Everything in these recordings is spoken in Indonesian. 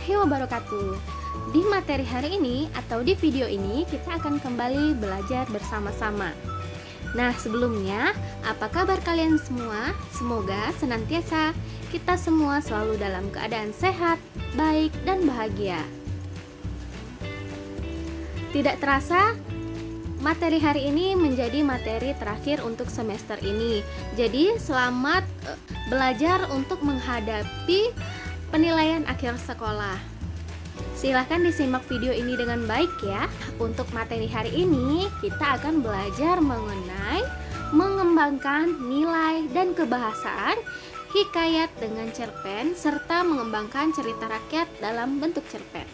warahmatullahi wabarakatuh. Di materi hari ini atau di video ini kita akan kembali belajar bersama-sama. Nah, sebelumnya, apa kabar kalian semua? Semoga senantiasa kita semua selalu dalam keadaan sehat, baik, dan bahagia. Tidak terasa, materi hari ini menjadi materi terakhir untuk semester ini. Jadi, selamat belajar untuk menghadapi penilaian akhir sekolah. Silahkan disimak video ini dengan baik ya. Untuk materi hari ini kita akan belajar mengenai mengembangkan nilai dan kebahasaan, hikayat dengan cerpen, serta mengembangkan cerita rakyat dalam bentuk cerpen.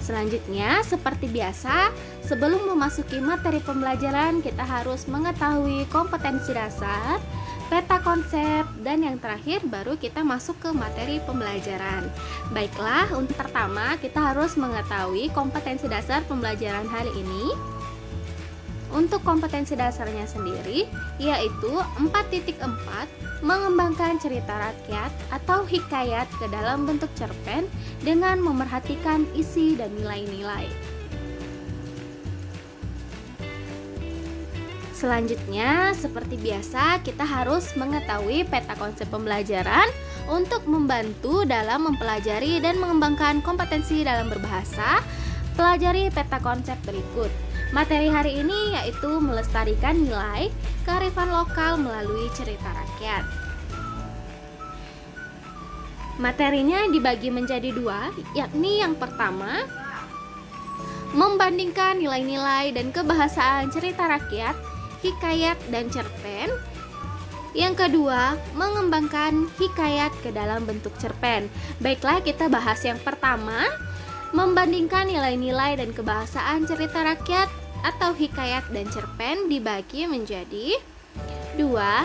Selanjutnya, seperti biasa, sebelum memasuki materi pembelajaran, kita harus mengetahui kompetensi dasar, peta konsep, dan yang terakhir baru kita masuk ke materi pembelajaran. Baiklah, untuk pertama kita harus mengetahui kompetensi dasar pembelajaran hari ini. Untuk kompetensi dasarnya sendiri, yaitu 4.4 mengembangkan cerita rakyat atau hikayat ke dalam bentuk cerpen dengan memerhatikan isi dan nilai-nilai. Selanjutnya, seperti biasa, kita harus mengetahui peta konsep pembelajaran untuk membantu dalam mempelajari dan mengembangkan kompetensi dalam berbahasa. Pelajari peta konsep berikut. Materi hari ini yaitu melestarikan nilai kearifan lokal melalui cerita rakyat. Materinya dibagi menjadi dua, yakni yang pertama, membandingkan nilai-nilai dan kebahasaan cerita rakyat, hikayat, dan cerpen. Yang kedua, mengembangkan hikayat ke dalam bentuk cerpen. Baiklah, kita bahas yang pertama, membandingkan nilai-nilai dan kebahasaan cerita rakyat atau hikayat dan cerpen dibagi menjadi dua.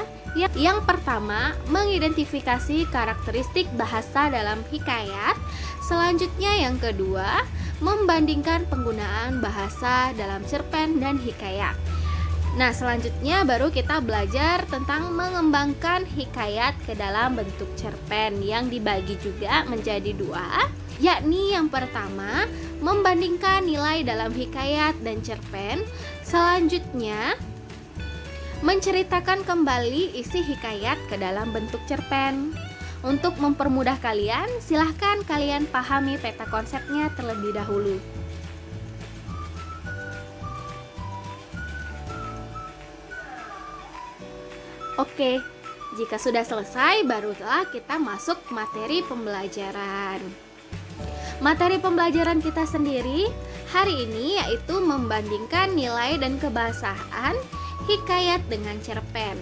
Yang pertama, mengidentifikasi karakteristik bahasa dalam hikayat. Selanjutnya yang kedua, membandingkan penggunaan bahasa dalam cerpen dan hikayat. Nah, selanjutnya baru kita belajar tentang mengembangkan hikayat ke dalam bentuk cerpen yang dibagi juga menjadi dua, yakni yang pertama, membandingkan nilai dalam hikayat dan cerpen. Selanjutnya, menceritakan kembali isi hikayat ke dalam bentuk cerpen. Untuk mempermudah kalian, silahkan kalian pahami peta konsepnya terlebih dahulu. Oke, jika sudah selesai, barulah kita masuk materi pembelajaran. Materi pembelajaran kita sendiri hari ini yaitu membandingkan nilai dan kebahasaan hikayat dengan cerpen.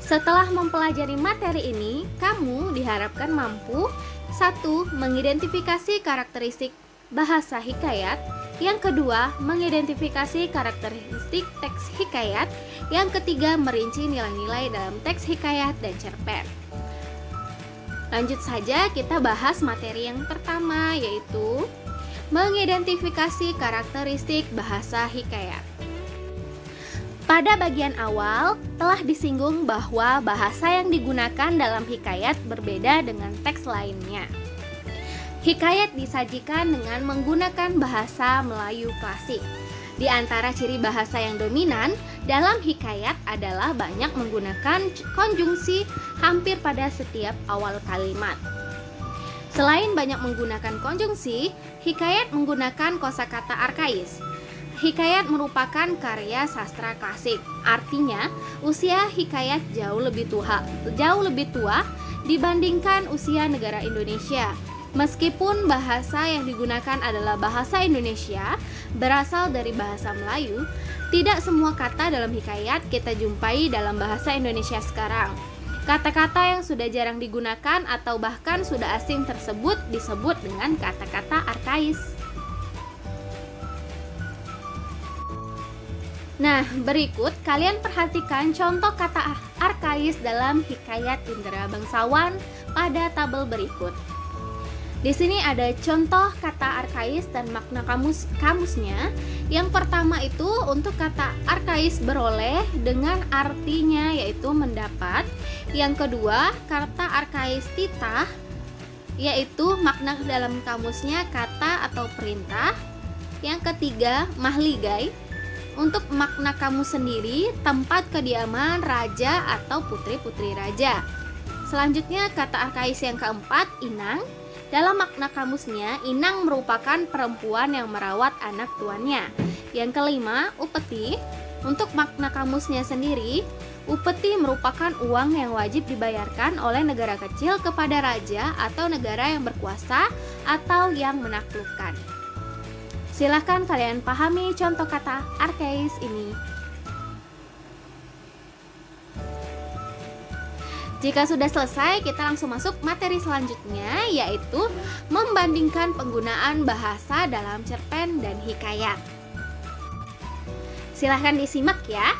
Setelah mempelajari materi ini, kamu diharapkan mampu 1. Mengidentifikasi karakteristik bahasa hikayat. Yang kedua, mengidentifikasi karakteristik teks hikayat. Yang ketiga, merinci nilai-nilai dalam teks hikayat dan cerpen. Lanjut saja, kita bahas materi yang pertama, yaitu mengidentifikasi karakteristik bahasa hikayat. Pada bagian awal, telah disinggung bahwa bahasa yang digunakan dalam hikayat berbeda dengan teks lainnya. Hikayat disajikan dengan menggunakan bahasa Melayu klasik. Di antara ciri bahasa yang dominan dalam hikayat adalah banyak menggunakan konjungsi hampir pada setiap awal kalimat. Selain banyak menggunakan konjungsi, hikayat menggunakan kosakata arkais. Hikayat merupakan karya sastra klasik. Artinya, usia hikayat jauh lebih tua dibandingkan usia negara Indonesia. Meskipun bahasa yang digunakan adalah bahasa Indonesia, berasal dari bahasa Melayu, tidak semua kata dalam hikayat kita jumpai dalam bahasa Indonesia sekarang. Kata-kata yang sudah jarang digunakan atau bahkan sudah asing tersebut disebut dengan kata-kata arkais. Nah, berikut kalian perhatikan contoh kata arkais dalam hikayat Indra Bangsawan pada tabel berikut. Di sini ada contoh kata arkais dan makna kamusnya. Yang pertama itu untuk kata arkais beroleh dengan artinya yaitu mendapat. Yang kedua, kata arkais titah yaitu makna dalam kamusnya kata atau perintah. Yang ketiga, mahligai untuk makna kamus sendiri tempat kediaman raja atau putri-putri raja. Selanjutnya kata arkais yang keempat, inang. Dalam makna kamusnya, inang merupakan perempuan yang merawat anak tuannya. Yang kelima, upeti. Untuk makna kamusnya sendiri, upeti merupakan uang yang wajib dibayarkan oleh negara kecil kepada raja atau negara yang berkuasa atau yang menaklukkan. Silahkan kalian pahami contoh kata arkais ini. Jika sudah selesai, kita langsung masuk materi selanjutnya, yaitu membandingkan penggunaan bahasa dalam cerpen dan hikayat. Silahkan disimak ya.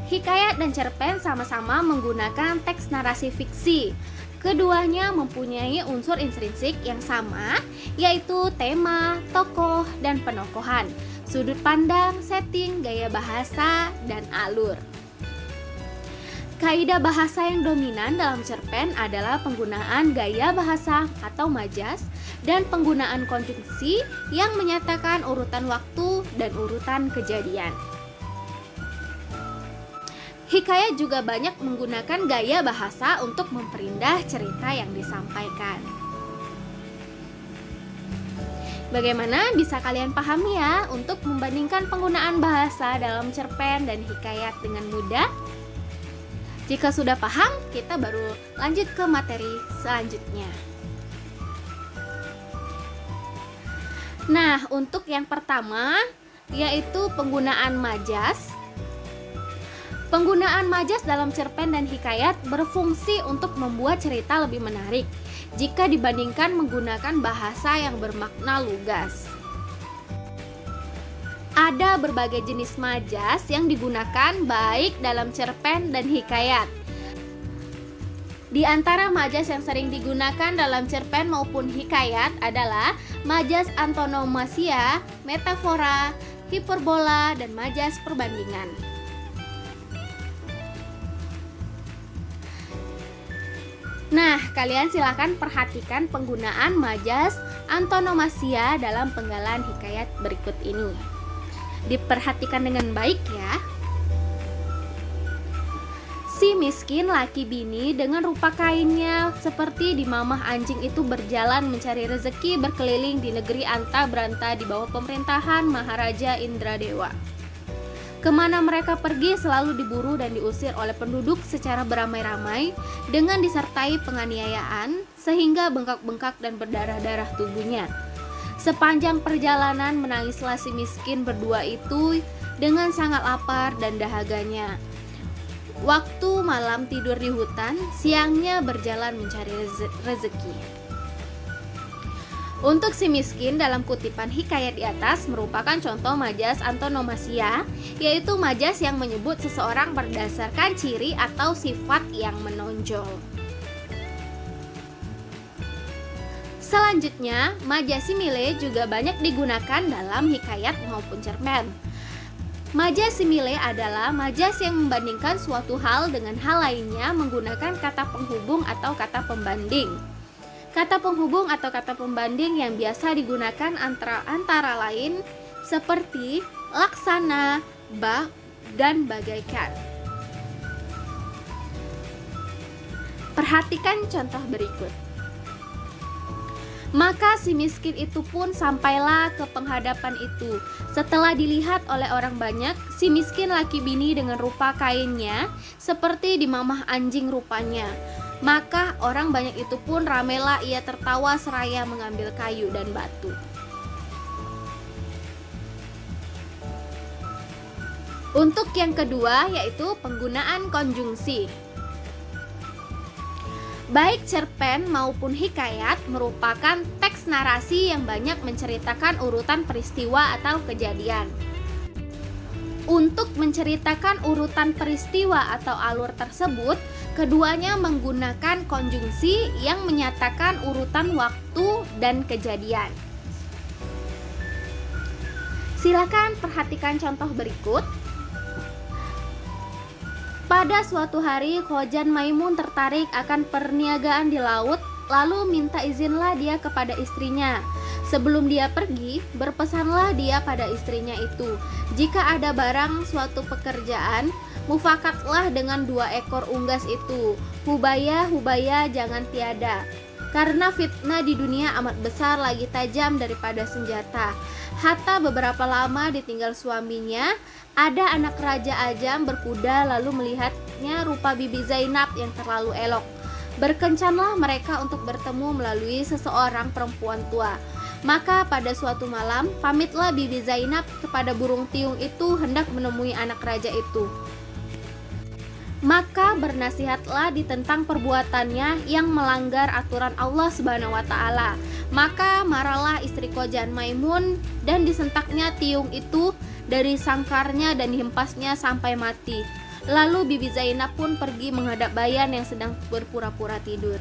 Hikayat dan cerpen sama-sama menggunakan teks narasi fiksi. Keduanya mempunyai unsur intrinsik yang sama, yaitu tema, tokoh, dan penokohan, sudut pandang, setting, gaya bahasa, dan alur. Kaidah bahasa yang dominan dalam cerpen adalah penggunaan gaya bahasa atau majas dan penggunaan konjungsi yang menyatakan urutan waktu dan urutan kejadian. Hikayat juga banyak menggunakan gaya bahasa untuk memperindah cerita yang disampaikan. Bagaimana bisa kalian pahami ya untuk membandingkan penggunaan bahasa dalam cerpen dan hikayat dengan mudah? Jika sudah paham, kita baru lanjut ke materi selanjutnya. Nah, untuk yang pertama yaitu penggunaan majas. Penggunaan majas dalam cerpen dan hikayat berfungsi untuk membuat cerita lebih menarik jika dibandingkan menggunakan bahasa yang bermakna lugas. Ada berbagai jenis majas yang digunakan baik dalam cerpen dan hikayat. Di antara majas yang sering digunakan dalam cerpen maupun hikayat adalah majas antonomasia, metafora, hiperbola, dan majas perbandingan. Nah, kalian silakan perhatikan penggunaan majas antonomasia dalam penggalan hikayat berikut ini. Diperhatikan dengan baik ya. Si miskin laki bini dengan rupa kainnya seperti di mamah anjing itu berjalan mencari rezeki berkeliling di negeri anta beranta di bawah pemerintahan Maharaja Indradewa. Kemana mereka pergi selalu diburu dan diusir oleh penduduk secara beramai-ramai dengan disertai penganiayaan sehingga bengkak-bengkak dan berdarah-darah tubuhnya. Sepanjang perjalanan menangislah si miskin berdua itu dengan sangat lapar dan dahaganya. Waktu malam tidur di hutan, siangnya berjalan mencari rezeki. Untuk si miskin dalam kutipan hikayat di atas merupakan contoh majas antonomasia, yaitu majas yang menyebut seseorang berdasarkan ciri atau sifat yang menonjol. Selanjutnya, majas simile juga banyak digunakan dalam hikayat maupun cerpen. Majas simile adalah majas yang membandingkan suatu hal dengan hal lainnya menggunakan kata penghubung atau kata pembanding. Kata penghubung atau kata pembanding yang biasa digunakan antara lain seperti laksana, bak, dan bagaikan. Perhatikan contoh berikut. Maka si miskin itu pun sampailah ke penghadapan itu. Setelah dilihat oleh orang banyak, si miskin laki bini dengan rupa kainnya seperti di mamah anjing rupanya. Maka orang banyak itu pun ramailah ia tertawa seraya mengambil kayu dan batu. Untuk yang kedua yaitu penggunaan konjungsi. Baik cerpen maupun hikayat merupakan teks narasi yang banyak menceritakan urutan peristiwa atau kejadian. Untuk menceritakan urutan peristiwa atau alur tersebut, keduanya menggunakan konjungsi yang menyatakan urutan waktu dan kejadian. Silakan perhatikan contoh berikut. Pada suatu hari, Khojan Maimun tertarik akan perniagaan di laut, lalu minta izinlah dia kepada istrinya. Sebelum dia pergi, berpesanlah dia pada istrinya itu, jika ada barang suatu pekerjaan, mufakatlah dengan 2 ekor unggas itu. Hubaya, hubaya, jangan tiada. Karena fitnah di dunia amat besar, lagi tajam daripada senjata. Hatta beberapa lama ditinggal suaminya, ada anak Raja Ajam berkuda lalu melihatnya rupa Bibi Zainab yang terlalu elok. Berkencanlah mereka untuk bertemu melalui seseorang perempuan tua. Maka pada suatu malam, pamitlah Bibi Zainab kepada burung tiung itu hendak menemui anak raja itu. Maka bernasihatlah ditentang perbuatannya yang melanggar aturan Allah Subhanahu wa taala. Maka marahlah istri Khojan Maimun dan disentaknya tiung itu dari sangkarnya dan dihempasnya sampai mati. Lalu Bibi Zainab pun pergi menghadap Bayan yang sedang berpura-pura tidur.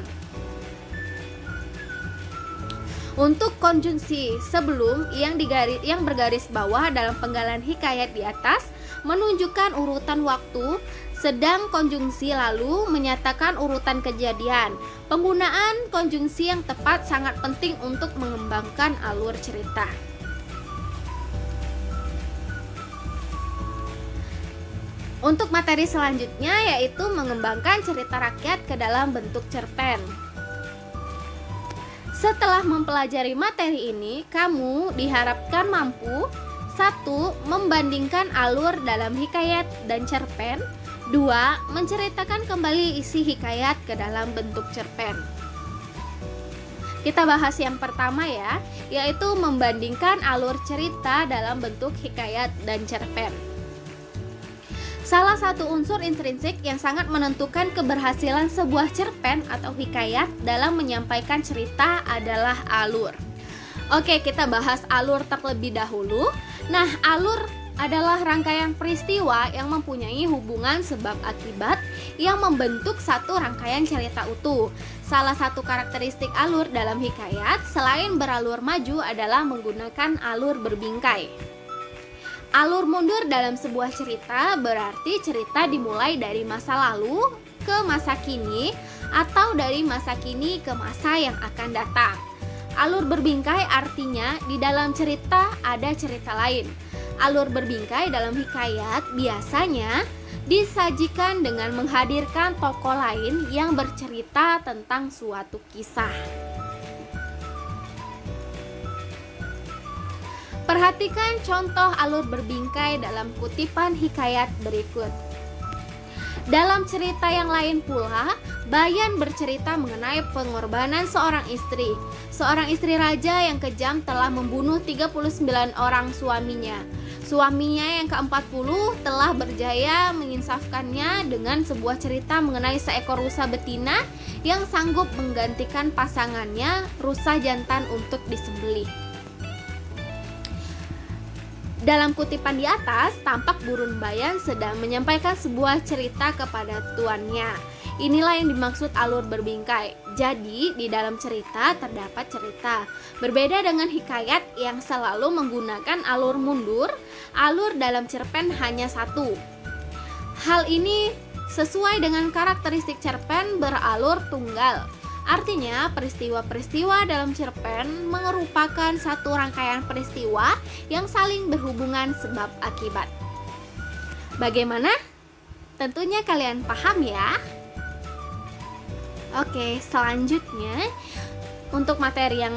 Untuk konjungsi sebelum yang bergaris bawah dalam penggalan hikayat di atas menunjukkan urutan waktu, sedang konjungsi lalu menyatakan urutan kejadian. Penggunaan konjungsi yang tepat sangat penting untuk mengembangkan alur cerita. Untuk materi selanjutnya yaitu mengembangkan cerita rakyat ke dalam bentuk cerpen. Setelah mempelajari materi ini, kamu diharapkan mampu 1. Membandingkan alur dalam hikayat dan cerpen. 2. Menceritakan kembali isi hikayat ke dalam bentuk cerpen. Kita bahas yang pertama ya, yaitu membandingkan alur cerita dalam bentuk hikayat dan cerpen. Salah satu unsur intrinsik yang sangat menentukan keberhasilan sebuah cerpen atau hikayat dalam menyampaikan cerita adalah alur. Oke, kita bahas alur terlebih dahulu. Nah, alur adalah rangkaian peristiwa yang mempunyai hubungan sebab akibat yang membentuk satu rangkaian cerita utuh. Salah satu karakteristik alur dalam hikayat selain beralur maju adalah menggunakan alur berbingkai. Alur mundur dalam sebuah cerita berarti cerita dimulai dari masa lalu ke masa kini atau dari masa kini ke masa yang akan datang. Alur berbingkai artinya di dalam cerita ada cerita lain. Alur berbingkai dalam hikayat biasanya disajikan dengan menghadirkan tokoh lain yang bercerita tentang suatu kisah. Perhatikan contoh alur berbingkai dalam kutipan hikayat berikut. Dalam cerita yang lain pula, Bayan bercerita mengenai pengorbanan seorang istri. Seorang istri raja yang kejam telah membunuh 39 orang suaminya. Suaminya yang ke-40 telah berjaya menginsafkannya dengan sebuah cerita mengenai seekor rusa betina yang sanggup menggantikan pasangannya, rusa jantan, untuk disembelih. Dalam kutipan di atas, tampak burung Bayan sedang menyampaikan sebuah cerita kepada tuannya. Inilah yang dimaksud alur berbingkai. Jadi, di dalam cerita terdapat cerita. Berbeda dengan hikayat yang selalu menggunakan alur mundur, alur dalam cerpen hanya satu. Hal ini sesuai dengan karakteristik cerpen beralur tunggal. Artinya, peristiwa-peristiwa dalam cerpen merupakan satu rangkaian peristiwa yang saling berhubungan sebab akibat. Bagaimana? Tentunya kalian paham ya? Oke, selanjutnya untuk materi yang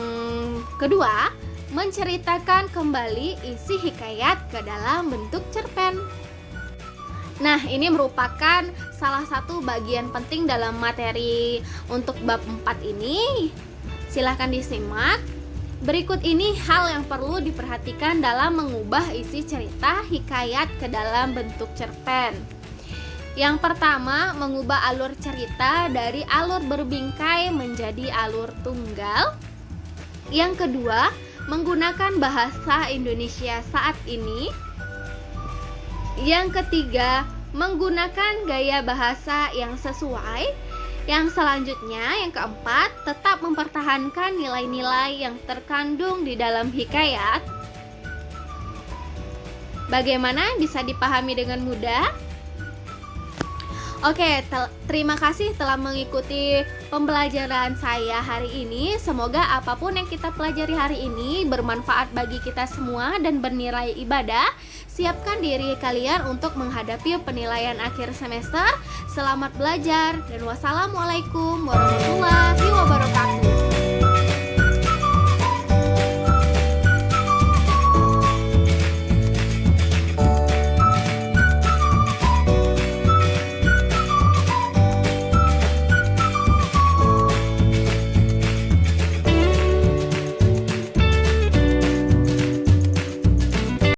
kedua, menceritakan kembali isi hikayat ke dalam bentuk cerpen. Nah, ini merupakan salah satu bagian penting dalam materi untuk bab 4 ini. Silahkan disimak. Berikut ini hal yang perlu diperhatikan dalam mengubah isi cerita hikayat ke dalam bentuk cerpen. Yang pertama, mengubah alur cerita dari alur berbingkai menjadi alur tunggal. Yang kedua, menggunakan bahasa Indonesia saat ini. Yang ketiga, menggunakan gaya bahasa yang sesuai. Yang selanjutnya, yang keempat, tetap mempertahankan nilai-nilai yang terkandung di dalam hikayat. Bagaimana bisa dipahami dengan mudah? Oke, terima kasih telah mengikuti pembelajaran saya hari ini. Semoga apapun yang kita pelajari hari ini bermanfaat bagi kita semua dan bernilai ibadah. Siapkan diri kalian untuk menghadapi penilaian akhir semester. Selamat belajar dan wassalamualaikum warahmatullahi